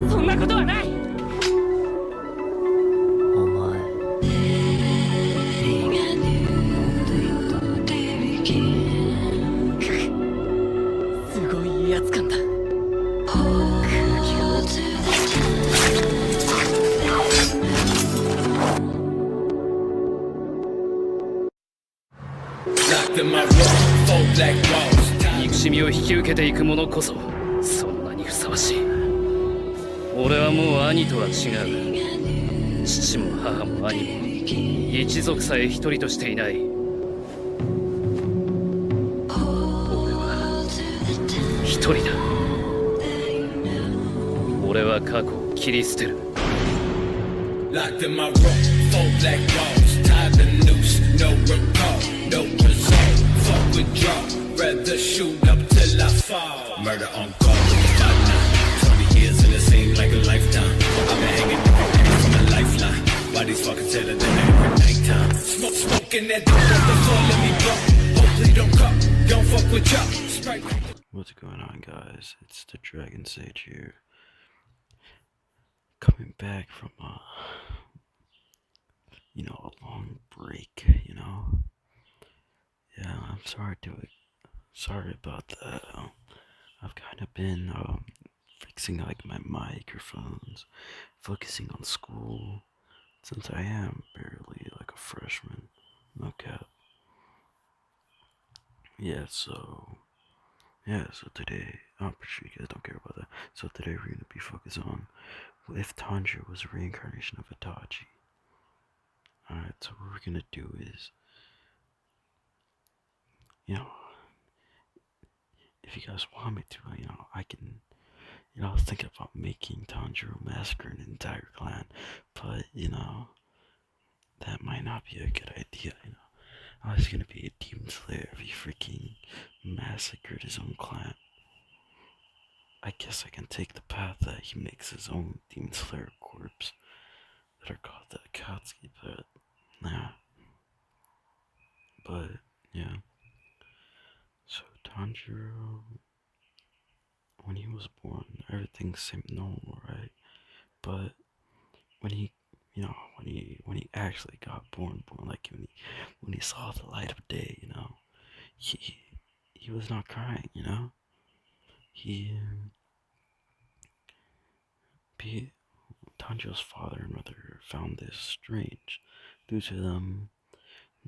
そんなことはない。お前、なんて言ったの。すごい威圧感だ。空気が。憎しみを引き受けていく者こそそんなにふさわしい。俺はもう兄とは違う。父も母も兄も一族さえ一人としていない。俺は一人だ。俺は過去を切り捨てる。Locked in my room, four black walls, tied the noose, no recall, no resolve, fuck withdraw, rather shoot up till I fall. Murder on call, 5-9, 20 years and it seemed like a lifetime. I've been hanging from a lifeline, why these fuckers tell it every nighttime. Smoking that dope on the floor, let me blow, hopefully don't come, don't fuck with y'all. What's going on, guys? It's the Dragon Sage here. Coming back from a long break, Yeah, I'm sorry about that. I've kind of been fixing like my microphones, focusing on school, since I am barely like a freshman. No cap. So today, I'm pretty sure you guys don't care about that. So today we're gonna be focused on if Tanjiro was a reincarnation of Itachi. Alright, so what we're gonna do is, if you guys want me to, I can, I was thinking about making Tanjiro massacre an entire clan, but, that might not be a good idea, I was gonna be a demon slayer if he freaking massacred his own clan. I guess I can take the path that he makes his own demon slayer corpse that are called the Akatsuki, but nah. But yeah. So Tanjiro, when he was born, everything seemed normal, right? But when he actually got born, like when he saw the light of day, he was not crying, Tanjiro's father and mother found this strange, due to them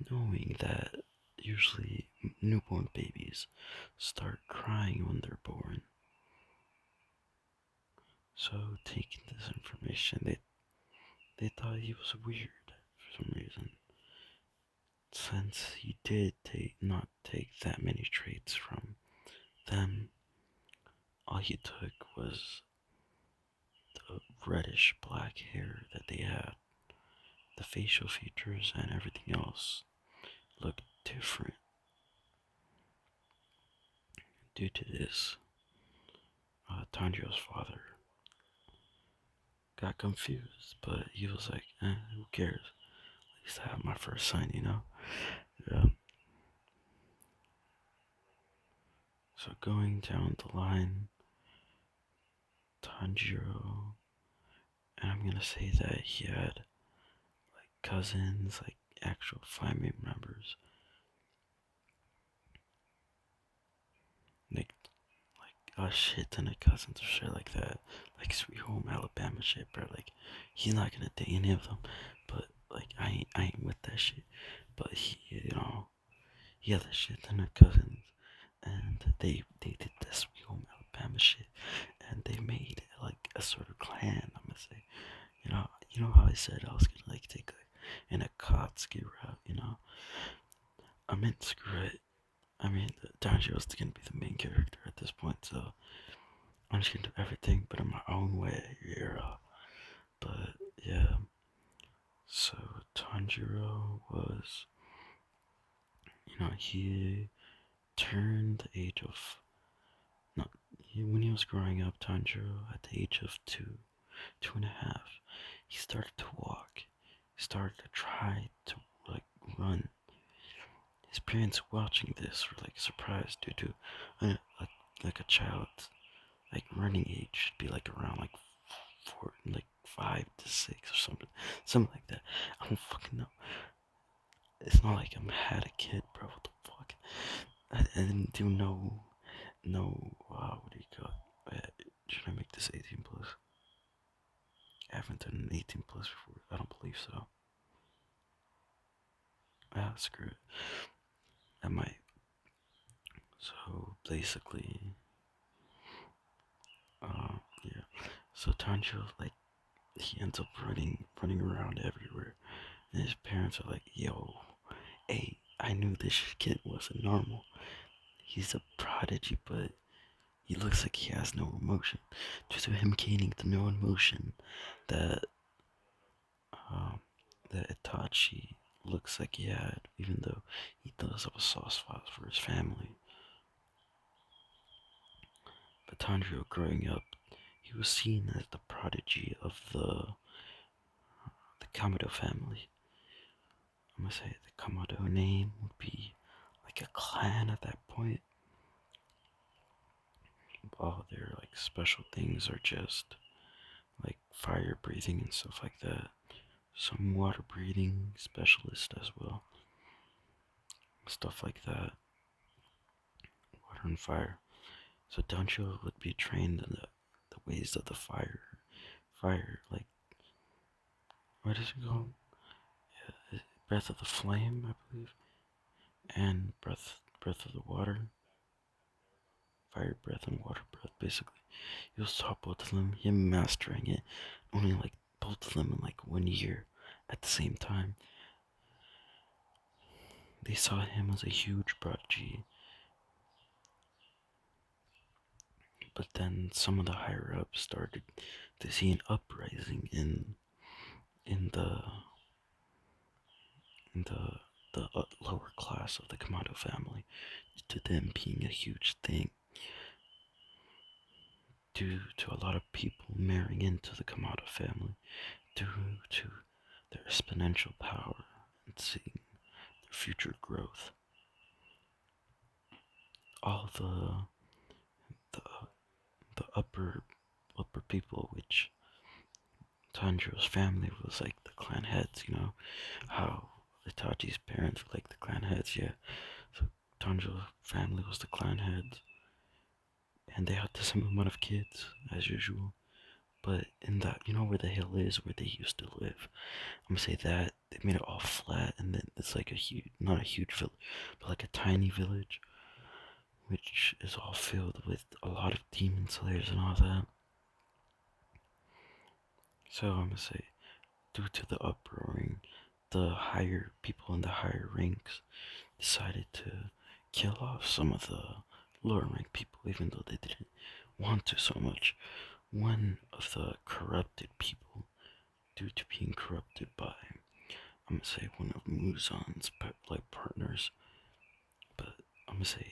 knowing that usually newborn babies start crying when they're born. So taking this information, they thought he was weird for some reason, since he did not take that many traits from them. All he took was the reddish black hair that they had. The facial features and everything else looked different. Due to this, Tanjiro's father got confused, but he was like, who cares? At least I have my first son, Yeah. So going down the line, Tanjiro, and I'm gonna say that he had like cousins, like actual family members, like a shit ton of cousins or shit like that, like Sweet Home Alabama shit, bro. Like he's not gonna date any of them, but like I ain't with that shit. But he had a shit ton of cousins, and they did this Sweet Home Alabama shit, and they made like a sort of clan. I'm gonna say, you know how I said I was gonna like take an Akatsuki route, I meant screw it. I mean, Tanjiro's gonna be the main character at this point, so I'm just gonna do everything, but in my own way, yeah. But yeah, so Tanjiro was, he turned the age of, not, when he was growing up, Tanjiro, at the age of 2.5, he started to walk. He started to try to like run. His parents watching this were like surprised due to like a child like running age should be like around like important, like 5 to 6 or something like that. I don't fucking know. It's not like I'm had a kid, bro. What the fuck? I didn't do what do you call it? Should I make this 18 plus? I haven't done an 18 plus before. I don't believe so. Ah, screw it. I might. So basically, yeah. So Tanjiro, like, he ends up running around everywhere, and his parents are like, "Yo, hey, I knew this kid wasn't normal. He's a prodigy, but he looks like he has no emotion. Due to him gaining the no emotion that um, that Itachi looks like he had, even though he does have a soft spot for his family. But Tanjiro, growing up, he was seen as the prodigy of the Kamado family. I'm gonna say the Kamado name would be like a clan at that point. All their like special things are just like fire breathing and stuff like that. Some water breathing specialist as well. Stuff like that. Water and fire. So Dancho would be trained in the ways of the fire. Fire, like, what is it called? Breath of the flame, I believe. And breath of the water. Fire breath and water breath, basically. He was taught both of them, him mastering it, only like both of them in like 1 year at the same time. They saw him as a huge prodigy, but then some of the higher ups started to see an uprising in the in the lower class of the Kamado family, to them being a huge thing, due to a lot of people marrying into the Kamado family, due to their exponential power and seeing their future growth. All the the upper people, which Tanjiro's family was like the clan heads, you know, how Itachi's parents were like the clan heads, yeah. So Tanjiro's family was the clan heads, and they had the same amount of kids as usual. But in that, you know where the hill is, where they used to live, I'm gonna say that they made it all flat, and then it's like a huge, not a huge village, but like a tiny village, which is all filled with a lot of demon slayers and all that. So I'm gonna say, due to the uproaring, the higher people in the higher ranks decided to kill off some of the lower ranked people, even though they didn't want to so much. One of the corrupted people, due to being corrupted by, I'm gonna say, one of Muzan's like partners, but I'm gonna say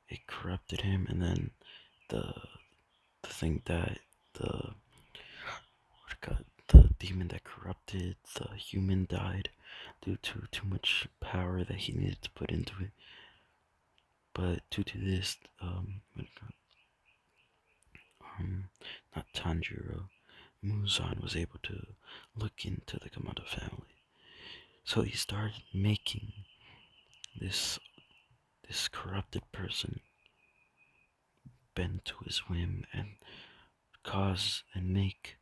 it corrupted him, and then the the thing that the demon that corrupted the human died due to too much power that he needed to put into it. But due to this, not Tanjiro, Muzan was able to look into the Kamado family. So he started making this corrupted person bend to his whim and cause and make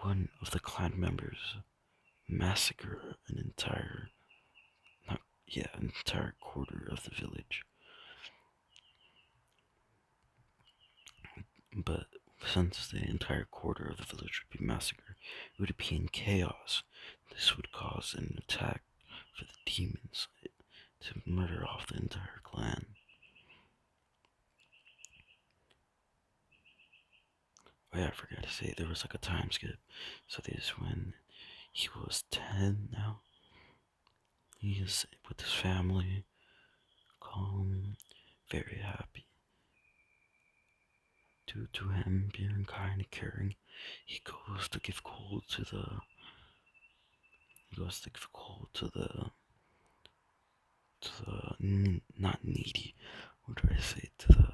one of the clan members massacre an entire quarter of the village. But since the entire quarter of the village would be massacred, it would be in chaos. This would cause an attack for the demons to murder off the entire clan. Oh yeah, I forgot to say, there was like a time skip. So this is when he was 10 now. He is with his family, calm, very happy. Due to him being kind and caring, he goes to give coal to the not needy, what do I say, to the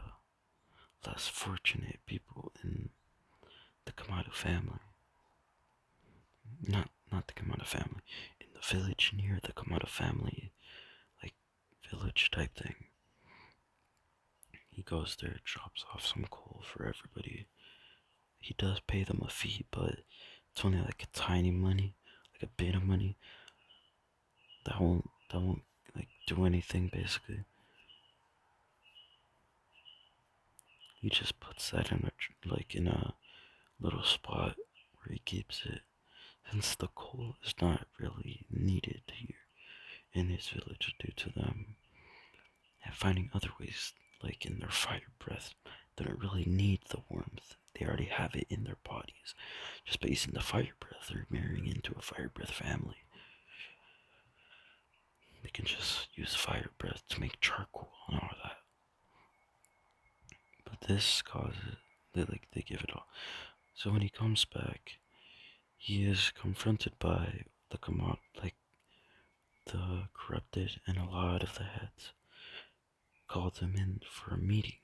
less fortunate people in family. Not the Kamado family. In the village near the Kamado family, like village type thing. He goes there, drops off some coal for everybody. He does pay them a fee, but it's only like a tiny money, like a bit of money. That won't like do anything basically. He just puts that in a little spot where he keeps it, since the coal is not really needed here in his village due to them finding other ways, like in their fire breath. They don't really need the warmth. They already have it in their bodies. Just by using the fire breath or marrying into a fire breath family. They can just use fire breath to make charcoal and all that. But this causes they give it all. So when he comes back, he is confronted by the the corrupted, and a lot of the heads called him in for a meeting.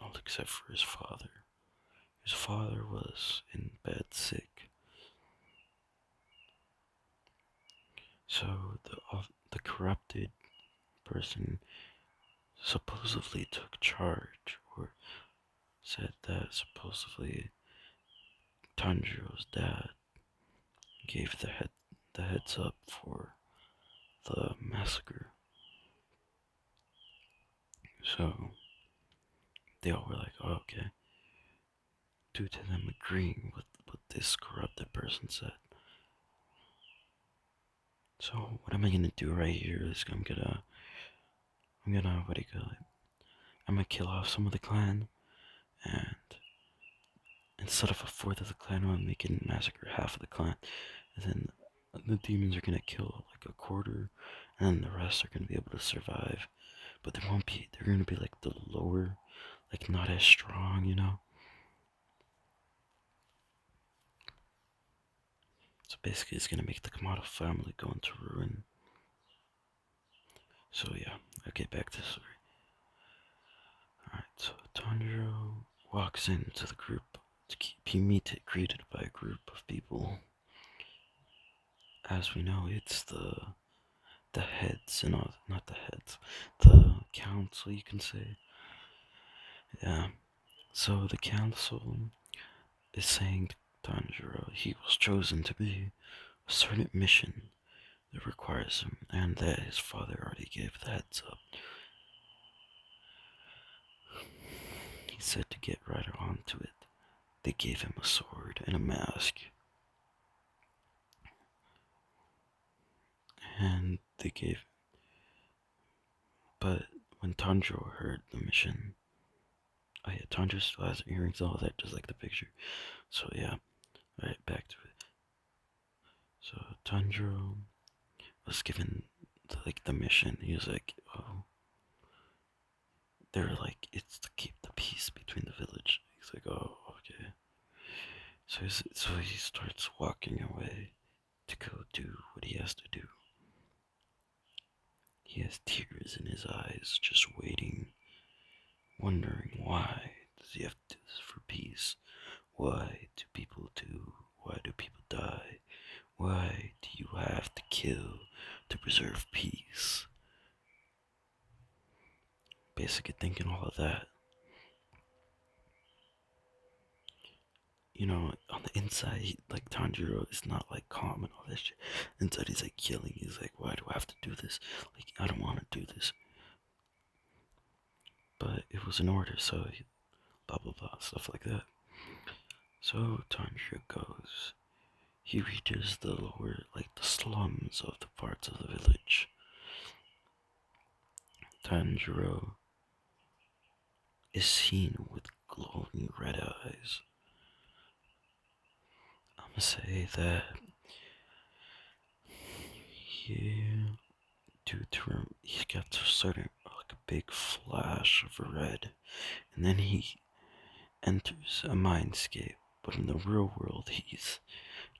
All except for his father. His father was in bed sick. So the corrupted person supposedly took charge, or said that supposedly Tanjiro's dad gave the heads up for the massacre. So they all were like, oh, okay. Due to them agreeing with what this corrupted person said. So what am I gonna do right here is I'm gonna what do you call it? I'm gonna kill off some of the clan, and instead of a fourth of the clan, I'm gonna make it massacre half of the clan, and then the demons are gonna kill like a quarter, and then the rest are gonna be able to survive. But they're gonna be like the lower, like not as strong, you know? So basically it's gonna make the Kamado family go into ruin. So yeah, I'll get back to the story. Alright, so Tanjiro walks into the group to be greeted by a group of people. As we know, it's the heads and all, not the heads, the council, you can say. Yeah. So the council is saying to Tanjiro he was chosen to be a certain mission that requires him, and that his father already gave the heads up. He said to get right on to it. They gave him a sword and a mask. And they gave. But when Tanjiro heard the mission, oh yeah, Tanjiro still has earrings, all that, just like the picture. So yeah, right, back to it. So Tanjiro was given the mission. He was like, oh, they're like, it's to keep the peace between the village. He's like, oh, okay. So he starts walking away to go do what he has to do. He has tears in his eyes, just waiting, wondering why does he have to do this for peace? Why do people die? Why do you have to kill to preserve peace? Basically thinking all of that. You know, on the inside, like Tanjiro is not like calm and all that shit. Inside he's like killing. He's like, why do I have to do this? Like, I don't want to do this. But it was an order, so blah blah blah, stuff like that. So Tanjiro goes. He reaches the lower, like the slums of the parts of the village. Tanjiro is seen with glowing red eyes. I'm gonna say that he, he gets a certain, like a big flash of red, and then he enters a mindscape. But in the real world, he's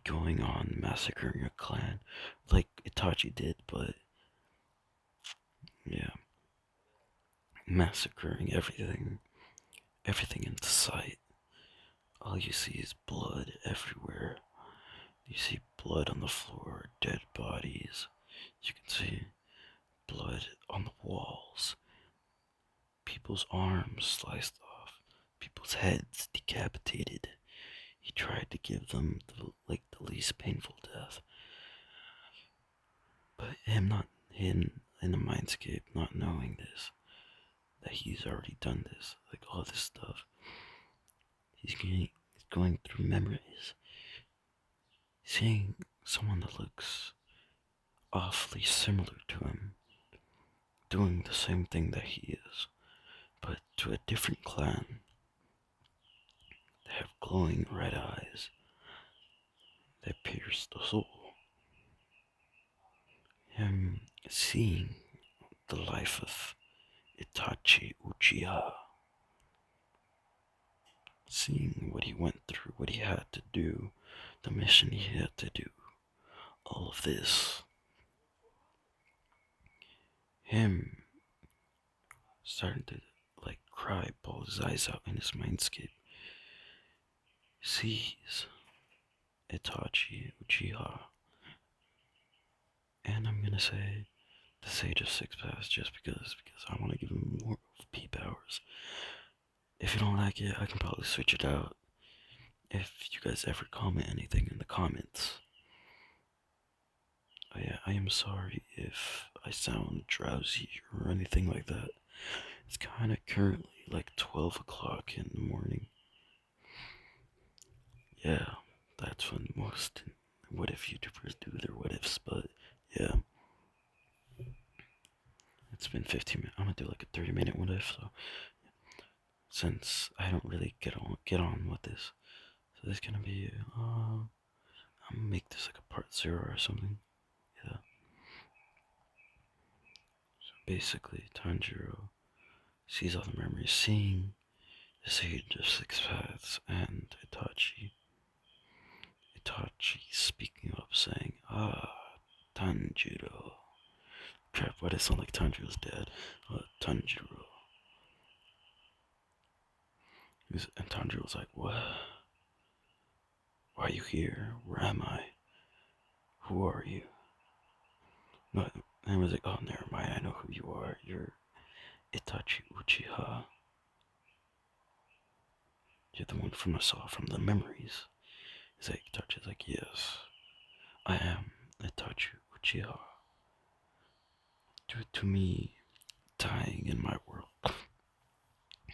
going on massacring a clan, like Itachi did, but yeah, massacring everything in sight. all you see is blood everywhere. You see blood on the floor, dead bodies. You can see blood on the walls, people's arms sliced off, people's heads decapitated. He tried to give them the least painful death. But him not hidden in the mindscape, not knowing this, that he's already done this, like all this stuff. He's going through memories, seeing someone that looks awfully similar to him, doing the same thing that he is, but to a different clan. They have glowing red eyes that pierce the soul. Him seeing the life of Itachi Uchiha, seeing what he went through, what he had to do, the mission he had to do, all of this. Him starting to cry, ball his eyes out in his mindscape. Sees Itachi Uchiha. And I'm gonna say the Sage of Six Paths just because I want to give him more of P powers. If you don't like it, I can probably switch it out. If you guys ever comment anything in the comments. Oh yeah, I am sorry if I sound drowsy or anything like that. It's kind of currently like 12 o'clock in the morning. Yeah, that's when most what if YouTubers do their what ifs, but yeah. It's been 15 minutes. I'm gonna do like a 30-minute what if, so since I don't really get on with this. So this is gonna be I'm gonna make this like a part 0 or something. Yeah. So basically Tanjiro sees all the memories, seeing the Sage of Six Paths and Itachi. Itachi speaking up, saying, Tanjiro. Crap, why does it sound like Tanjiro's dad? Tanjiro. And Tanjiro's like, what? Why are you here? Where am I? Who are you? No, and I was like, oh, never mind, I know who you are. You're Itachi Uchiha. You're the one from I saw from the memories. He's like, Itachi's like, yes, I am Itachi Uchiha. Due to me dying in my world,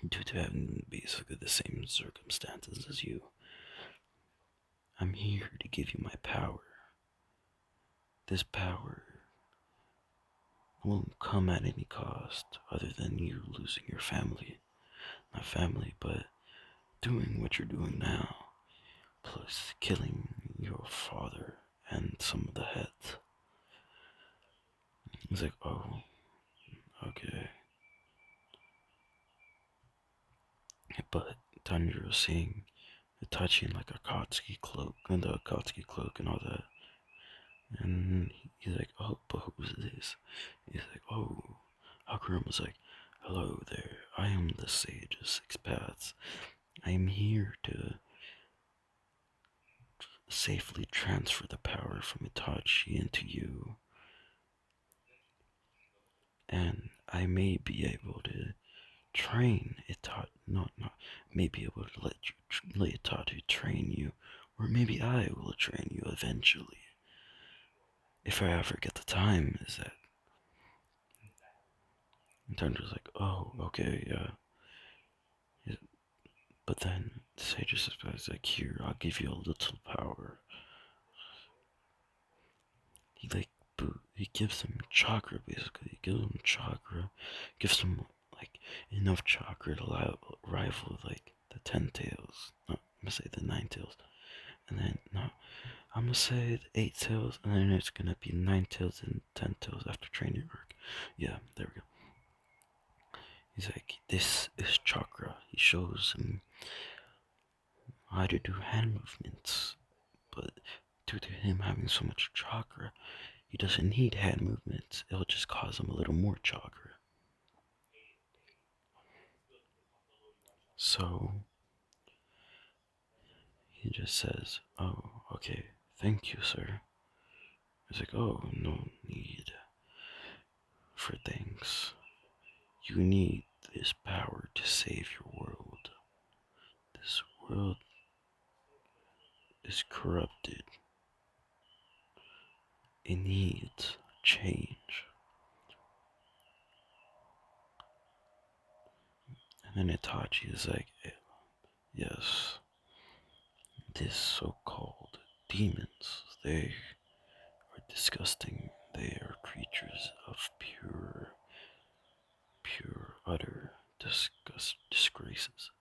due to having basically the same circumstances as you, I'm here to give you my power. This power won't come at any cost other than you losing your family. Not family, but doing what you're doing now, plus killing your father and some of the heads. He's like, oh, okay. But Tanjiro seeing Itachi in like a Akatsuki cloak, and the Akatsuki cloak and all that. And he's like, oh, but who's this? He's like, oh. Hakurum was like, hello there, I am the Sage of Six Paths. I am here to safely transfer the power from Itachi into you. And I may be able to train Itachi, may be able to let Itachi train you, or maybe I will train you eventually. If I ever get the time, is that? And Tanjiro's like, oh, okay, yeah. But then the Sage is like, here, I'll give you a little power. He gives him chakra, basically. He gives him chakra, gives him like enough chakra to rival like the 10 tails. No, I'm gonna say the 9 tails, and then no, I'm gonna say the 8 tails, and then it's gonna be 9 tails and 10 tails after training arc. Yeah, there we go. He's like, this is chakra. He shows him how to do hand movements, but due to him having so much chakra, he doesn't need hand movements. It'll just cause him a little more chakra. So he just says, "Oh, okay, thank you, sir." He's like, "Oh, no need for thanks. You need this power to save your world. This world is corrupted. It needs change." And then Itachi is like, "Yes, these so-called demons, they are disgusting. They are creatures of pure, utter disgraces."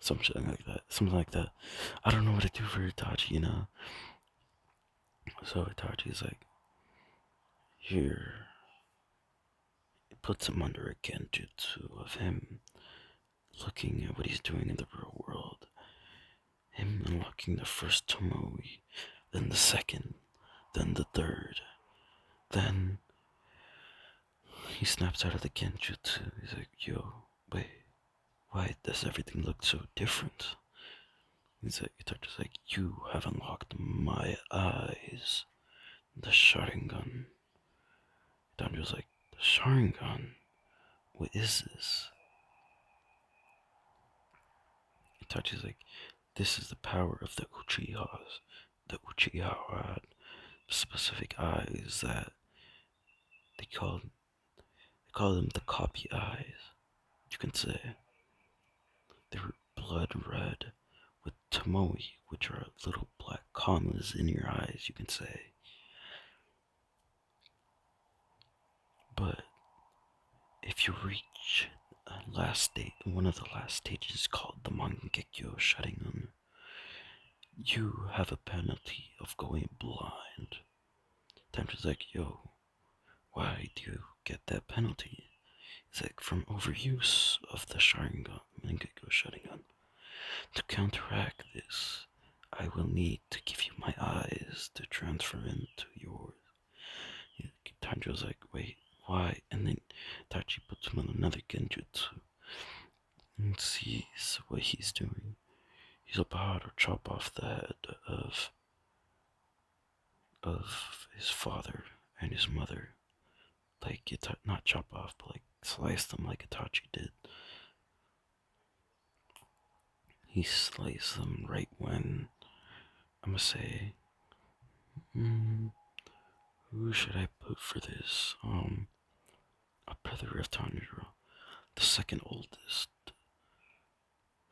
Something like that. Something like that. I don't know what to do for Itachi, you know? So Itachi's like, here. It puts him under a genjutsu of him looking at what he's doing in the real world. Him unlocking the first Tomoe, then the second, then the third. Then he snaps out of the genjutsu. He's like, yo, wait, why does everything look so different? He's like, Itachi's like, you have unlocked my eyes. The sharingan. Tanjiro's like, the sharingan? What is this? Itachi's like, this is the power of the Uchihas. The Uchiha had specific eyes that they call them the copy eyes. You can say they were blood red with tomoe, which are little black commas in your eyes. You can say, but if you reach one of the last stages called the Mangekyo Sharingan, you have a penalty of going blind. Tanjiro's like, yo, why do you get that penalty? It's like from overuse of the Sharingan, Mangekyo Sharingan. To counteract this, I will need to give you my eyes to transfer into yours. Tanjiro's like, wait, why? And then Itachi puts him on another genjutsu and sees what he's doing. He's about to chop off the head of his father and his mother. Like, not chop off, but like slice them like Itachi did. He sliced them right when, I'm gonna say, who should I put for this? A brother of Tanjiro, the second oldest.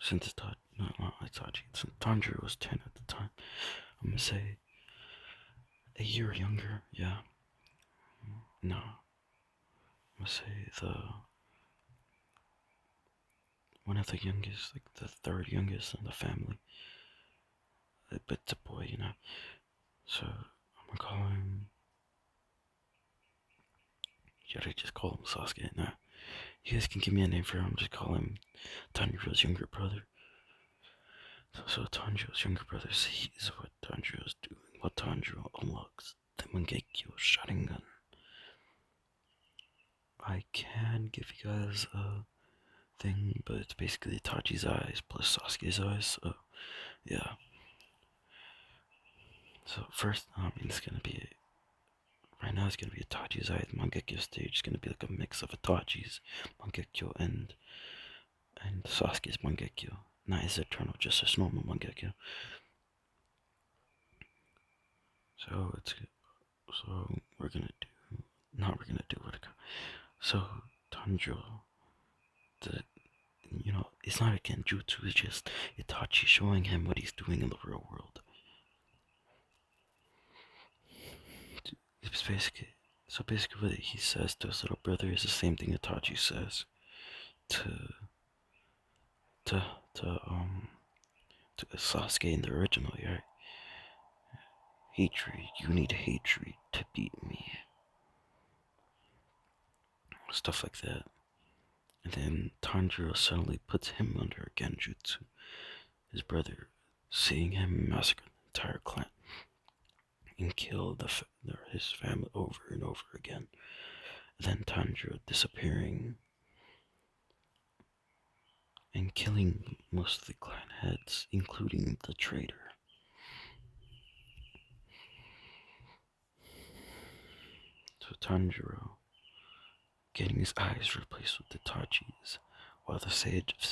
Since Itachi, no, not Itachi, since Tanjiro was 10 at the time, I'm gonna say a year younger, yeah. No, I'm gonna say one of the youngest, like the third youngest in the family. But it's a boy, you know. So I'm gonna call him. Should I just call him Sasuke? Nah. You guys can give me a name for him. Just call him Tanjiro's younger brother. So Tanjiro's younger brother sees what Tanjiro's doing. What Tanjiro unlocks the Mangekyo Sharingan. I can give you guys a thing, but it's basically Itachi's eyes plus Sasuke's eyes. So yeah. So first, it's gonna be right now. It's gonna be Itachi's eyes. Mangekyo stage is gonna be like a mix of Itachi's Mangekyo and Sasuke's Mangekyo. Not his eternal, just his normal Mangekyo. So we're gonna do. Not we're gonna do what. So Tanjiro, it's not a genjutsu. It's just Itachi showing him what he's doing in the real world. It's basically what he says to his little brother is the same thing Itachi says to to to to Sasuke in the original, right? Hatred, you need hatred to beat me. Stuff like that. And then Tanjiro suddenly puts him under a genjutsu. His brother, seeing him massacre the entire clan and kill his family over and over again. Then Tanjiro disappearing and killing most of the clan heads, including the traitor. So Tanjiro, getting his eyes replaced with Itachi's, while the Sage of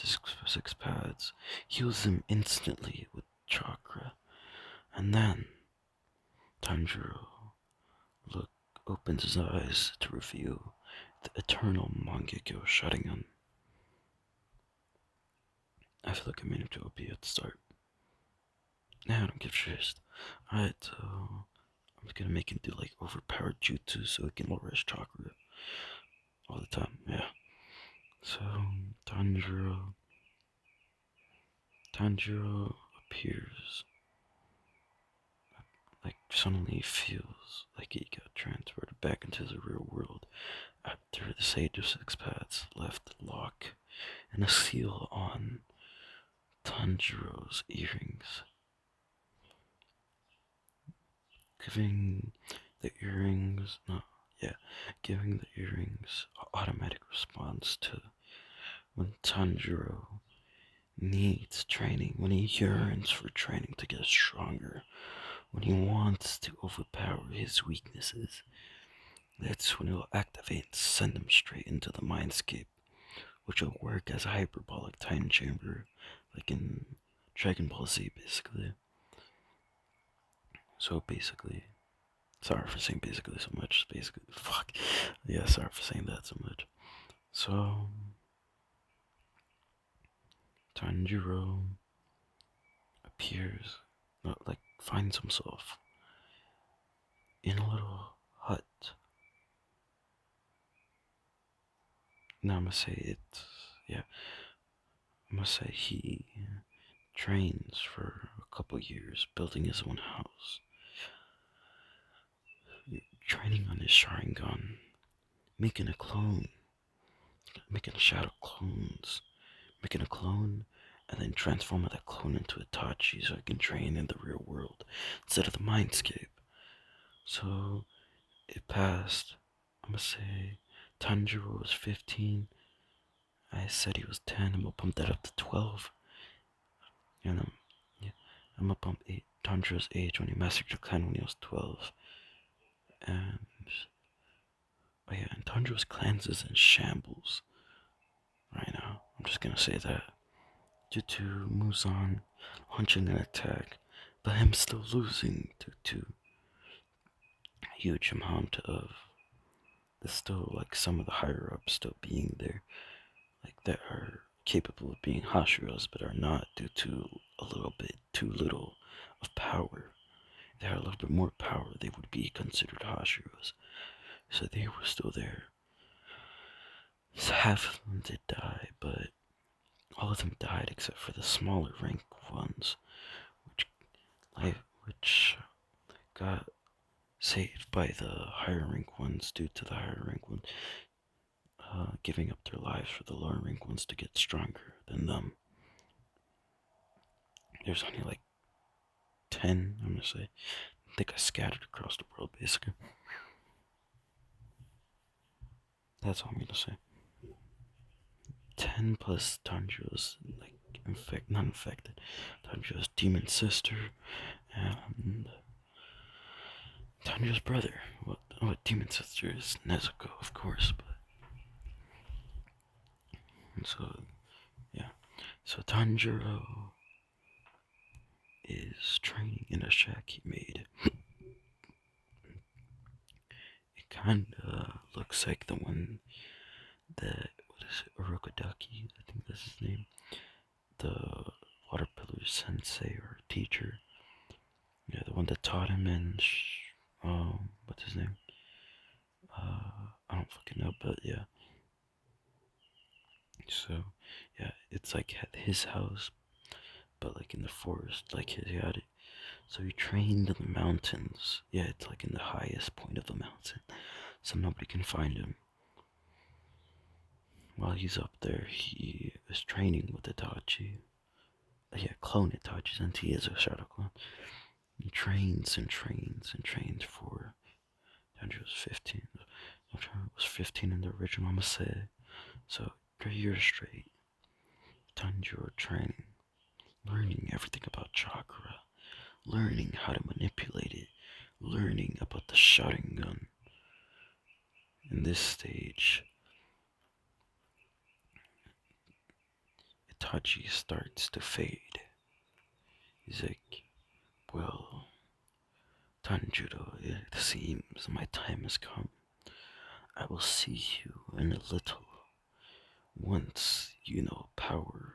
Six Paths heals him instantly with chakra. And then Tanjiro opens his eyes to reveal the eternal Mangekyo Sharingan. I feel like I made him to OP at the start. Nah, I don't give shit. Alright, so I'm just gonna make him do like overpowered jutsu so he can lower his chakra all the time, yeah. So Tanjiro appears, like suddenly feels like he got transferred back into the real world after the Sage of Six Paths left the lock and a seal on Tanjiro's earrings, giving the earrings giving the earrings an automatic response to when Tanjiro needs training, when he yearns for training to get stronger, when he wants to overpower his weaknesses. That's when he'll activate and send him straight into the mindscape, which will work as a hyperbolic time chamber, like in Dragon Ball Z, basically. So basically, sorry for saying basically so much. Basically, fuck. Yeah, sorry for saying that so much. So, Tanjiro appears, like, finds himself in a little hut. Now, I'm gonna say it, yeah. I'm gonna say he trains for a couple years, building his own house, training on his sharingan, making a clone, making shadow clones, making a clone, and then transforming that clone into Itachi so I can train in the real world instead of the mindscape. So it passed. I'm gonna say Tanjiro was 15. I said he was 10. I'm gonna bump that up to 12. And I'm gonna bump Tanjiro's age when he massacred the clan when he was 12. And oh yeah, and Tanjiro's clans is in shambles right now. I'm just gonna say that. Due to Muzan launching an attack, but him still losing due to a huge amount of still like some of the higher ups still being there, like that are capable of being Hashiras but are not due to a little bit too little of power. If they had a little bit more power, they would be considered Hashiras. So they were still there. So half of them did die, but all of them died except for the smaller rank ones, which got saved by the higher rank ones due to the higher rank ones giving up their lives for the lower rank ones to get stronger than them. There's only like 10, I'm gonna say. I think I scattered across the world basically. That's all I'm gonna say. 10 plus Tanjiro's like not infected. Tanjiro's demon sister and Tanjiro's brother. What demon sister is Nezuko, of course, but and so yeah. So Tanjiro is training in a shack he made. It kinda looks like the one that, what is it, Orokodaki, I think that's his name. The water pillar sensei or teacher. Yeah, the one that taught him in, what's his name? I don't fucking know, but yeah. So, yeah, it's like his house, but like in the forest, like he had it. So he trained in the mountains. Yeah, it's like in the highest point of the mountain, so nobody can find him. While he's up there, he is training with Itachi. Yeah, clone Itachi, since he is a shadow clone. He trains and trains and trains for. Tanjiro was 15. Tanjiro was 15 in the original, I'ma say. So, 3 years straight. Tanjiro training, learning everything about chakra, learning how to manipulate it, learning about the sharingan, In this stage, Itachi starts to fade. He's like, well, Tanjiro, it seems my time has come. I will see you in a little. Once you know power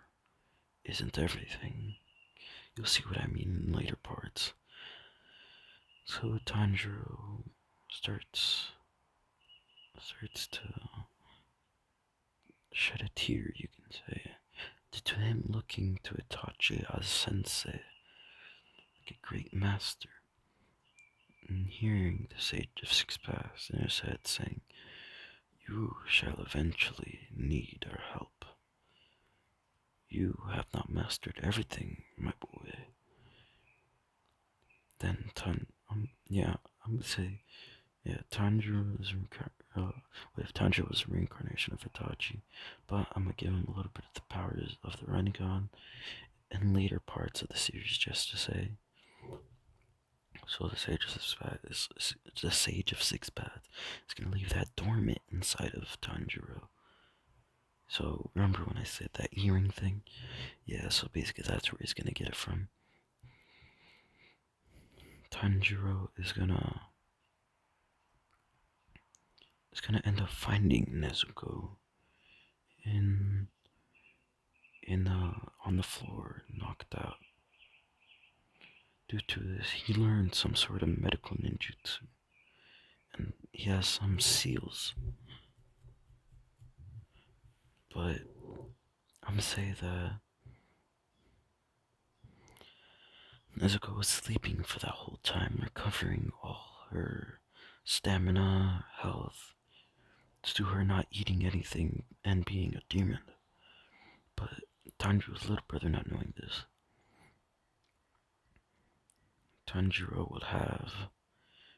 isn't everything, you'll see what I mean in later parts. So Tanjiro starts to shed a tear, you can say, due to him looking to Itachi as sensei, like a great master, and hearing the Sage of Six Paths in his head saying, "You shall eventually need our help. You have not mastered everything, my boy." Then yeah, I'm gonna say, yeah, Tanjiro is if Tanjiro was a reincarnation of Itachi, but I'm gonna give him a little bit of the powers of the Rinnegan in later parts of the series, just to say. So the Sage of Six Paths is gonna leave that dormant inside of Tanjiro. So remember when I said that earring thing? Yeah, so basically that's where he's gonna get it from. Tanjiro is gonna end up finding Nezuko in on the floor, knocked out. Due to this, he learned some sort of medical ninjutsu, and he has some seals. But I'm gonna say that Nezuko was sleeping for that whole time, recovering all her stamina, health, to her not eating anything and being a demon. But Tanjiro's little brother not knowing this. Tanjiro would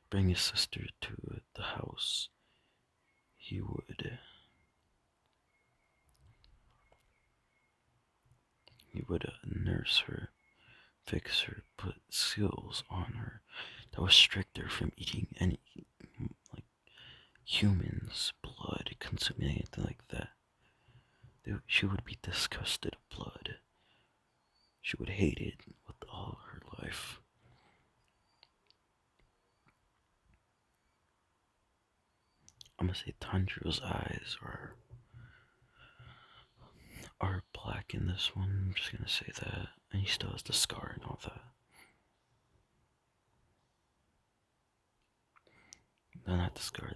bring his sister to the house. He would nurse her, fix her, put seals on her that would restrict her from eating any like humans' blood, consuming anything like that. She would be disgusted of blood. She would hate it with all her life. I'm gonna say Tanjiro's eyes are black in this one. I'm just gonna say that, and he still has the scar and all that. No, not the scar.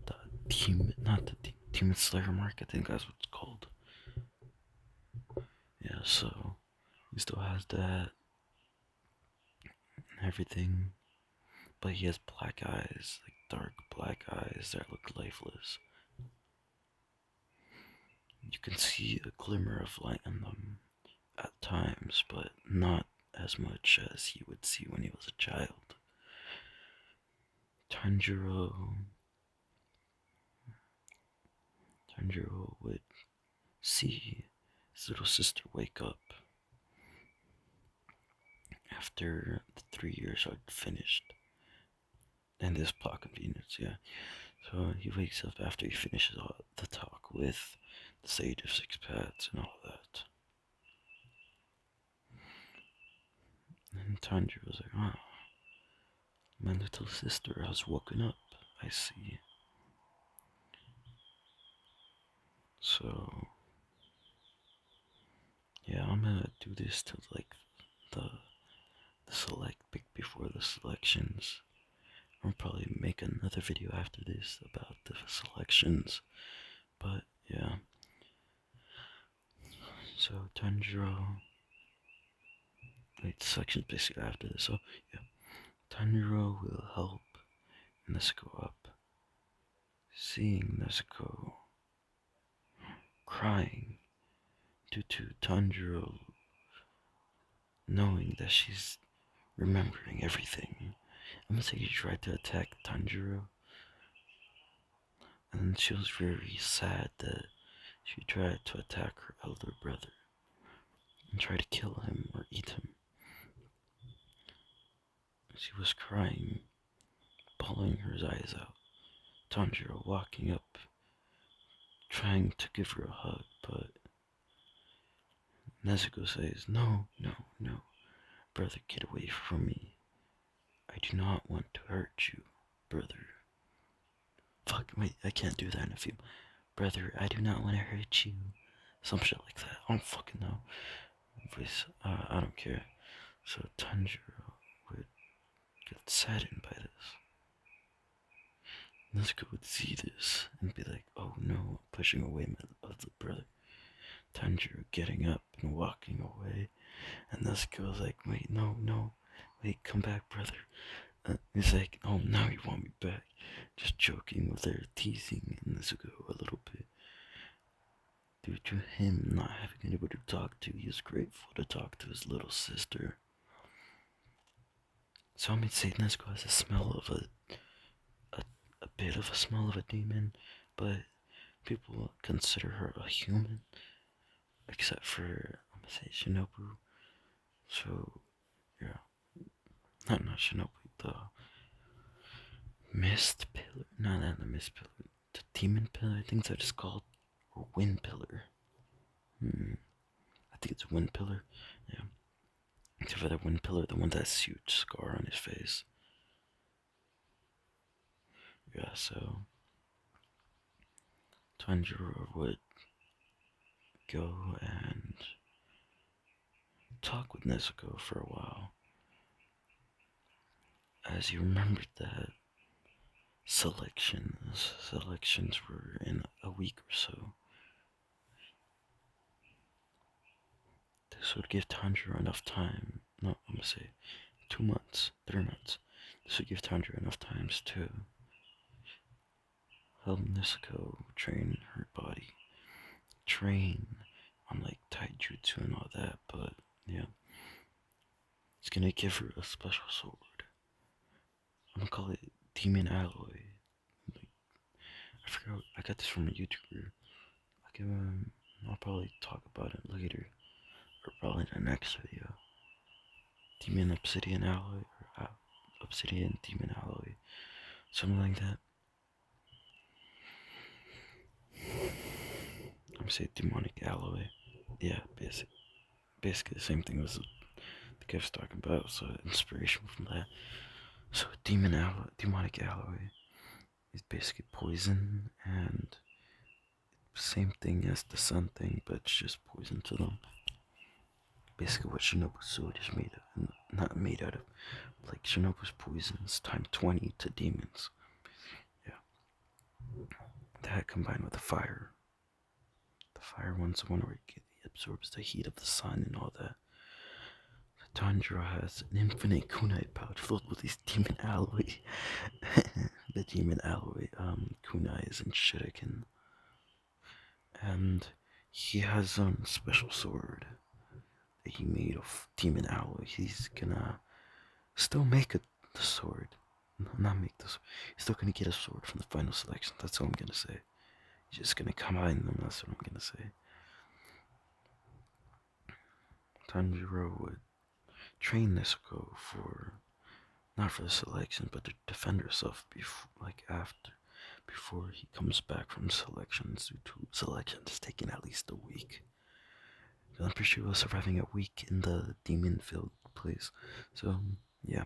The team, not the Demon Slayer mark. I think that's what it's called. Yeah, so he still has that and everything, but he has black eyes, like dark black eyes that look lifeless. You can see a glimmer of light in them at times, but not as much as he would see when he was a child. Tanjiro would see his little sister wake up after the 3 years are finished. And this plot convenience, yeah. So he wakes up after he finishes all the talk with the Sage of Six Paths and all that. And Tanjiro's like, oh, my little sister has woken up, I see. So, yeah, I'm gonna do this till like the before the selections. I'll probably make another video after this about the selections. But yeah. So Tanjiro, wait, the section's basically after this. So yeah, Tanjiro will help Nezuko up. Seeing Nezuko crying due to Tanjiro knowing that she's remembering everything. I'm gonna say he tried to attack Tanjiro, and she was very sad that she tried to attack her elder brother and try to kill him or eat him. She was crying, bawling her eyes out. Tanjiro walking up, trying to give her a hug, but Nezuko says, "No, no, no, brother, get away from me. I do not want to hurt you, brother." Fuck, wait, I can't do that in a film. Brother, I do not want to hurt you. Some shit like that. I don't fucking know. Voice, I don't care. So Tanjiro would get saddened by this. Nezuko would see this and be like, "Oh no," pushing away my other brother. Tanjiro getting up and walking away. And Nezuko was like, "Wait, no, no. Wait, come back, brother." He's like, "Oh, now you want me back." Just joking with her, teasing Nezuko a little bit. Due to him not having anybody to talk to, he is grateful to talk to his little sister. So I might say Nezuko has a smell of a bit of a smell of a demon, but people consider her a human, except for, I'm gonna say Shinobu. So, yeah. Not Shinobu, the Mist Pillar. No, not the Mist Pillar. The Demon Pillar, I think that's called. Or Wind Pillar. I think it's Wind Pillar. Yeah. Except for that Wind Pillar, the one with that huge scar on his face. Yeah, so Tanjiro would go and talk with Nezuko for a while, as he remembered that selections were in a week or so. This would give Tanjiro enough time. No, I'm gonna say 2 months, 3 months. This would give Tanjiro enough times to help Nezuko train her body, train on like taijutsu and all that. But yeah, it's gonna give her a special sword. I'm gonna call it Demon Alloy. Like, I forgot. I got this from a YouTuber. I'll probably talk about it later, or probably in the next video. Demon Obsidian Alloy, or Obsidian Demon Alloy, something like that. I'm gonna say Demonic Alloy. Yeah, basically the same thing as the guy was talking about. So inspiration from that. So Demonic Alloy is basically poison, and same thing as the sun thing, but it's just poison to them. Basically what Shinobu's sword is made of, not made out of. Like Shinobu's poisons times 20 to demons. Yeah. That combined with the fire. The fire one's the one where it absorbs the heat of the sun and all that. Tanjiro has an infinite kunai pouch filled with these demon alloy. The demon alloy kunai is in shuriken. And he has a special sword that he made of demon alloy. He's gonna still make the sword. Not make the sword. He's still gonna get a sword from the final selection. That's all I'm gonna say. He's just gonna combine them. That's what I'm gonna say. Tanjiro would train Nezuko for, not for the selection, but to defend herself before he comes back from selections, due to selections taking at least a week. I'm pretty sure he was surviving a week in the demon-filled place. So yeah.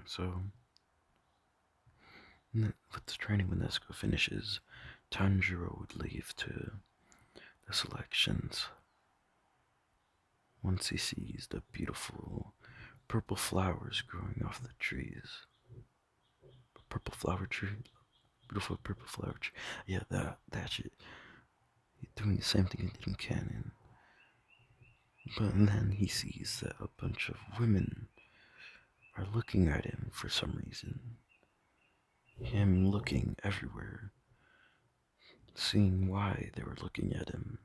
So with the training, when Nezuko finishes, Tanjiro would leave to the selections. Once he sees the beautiful purple flowers growing off the trees. Purple flower tree? Beautiful purple flower tree. Yeah, that shit. He's doing the same thing he did in canon. But then he sees that a bunch of women are looking at him for some reason. Him looking everywhere. Seeing why they were looking at him.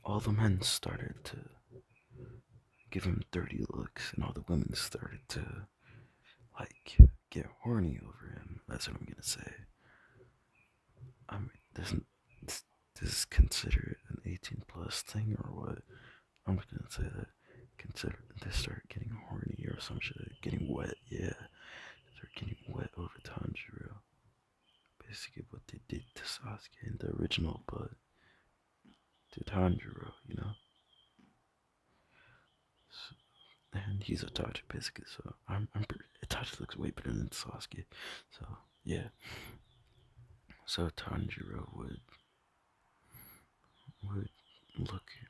All the men started to give him dirty looks, and all the women started to, like, get horny over him. That's what I'm gonna say. I mean, this is considered an 18 plus thing or what? I'm just gonna say that consider they start getting horny or some shit, getting wet. Yeah, start getting wet over Tanjiro. Basically, what they did to Sasuke in the original, but to Tanjiro, you know. So, and he's Itachi basically, so I'm pretty, Itachi looks way better than Sasuke. So yeah. So Tanjiro would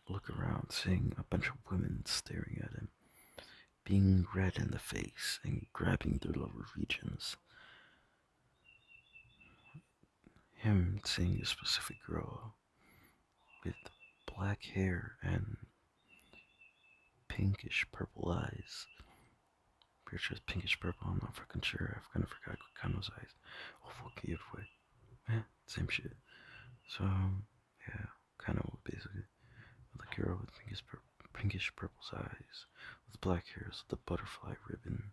look around, seeing a bunch of women staring at him, being red in the face and grabbing their lower regions. Him seeing a specific girl with black hair and pinkish purple eyes. Pretty sure it's pinkish purple, I'm not fucking sure. I've kind of forgot what kind of those eyes. Oh fuck, either way. Yeah, same shit. So, yeah, kind of basically. The girl with pinkish purple eyes, with black hair, with the butterfly ribbon,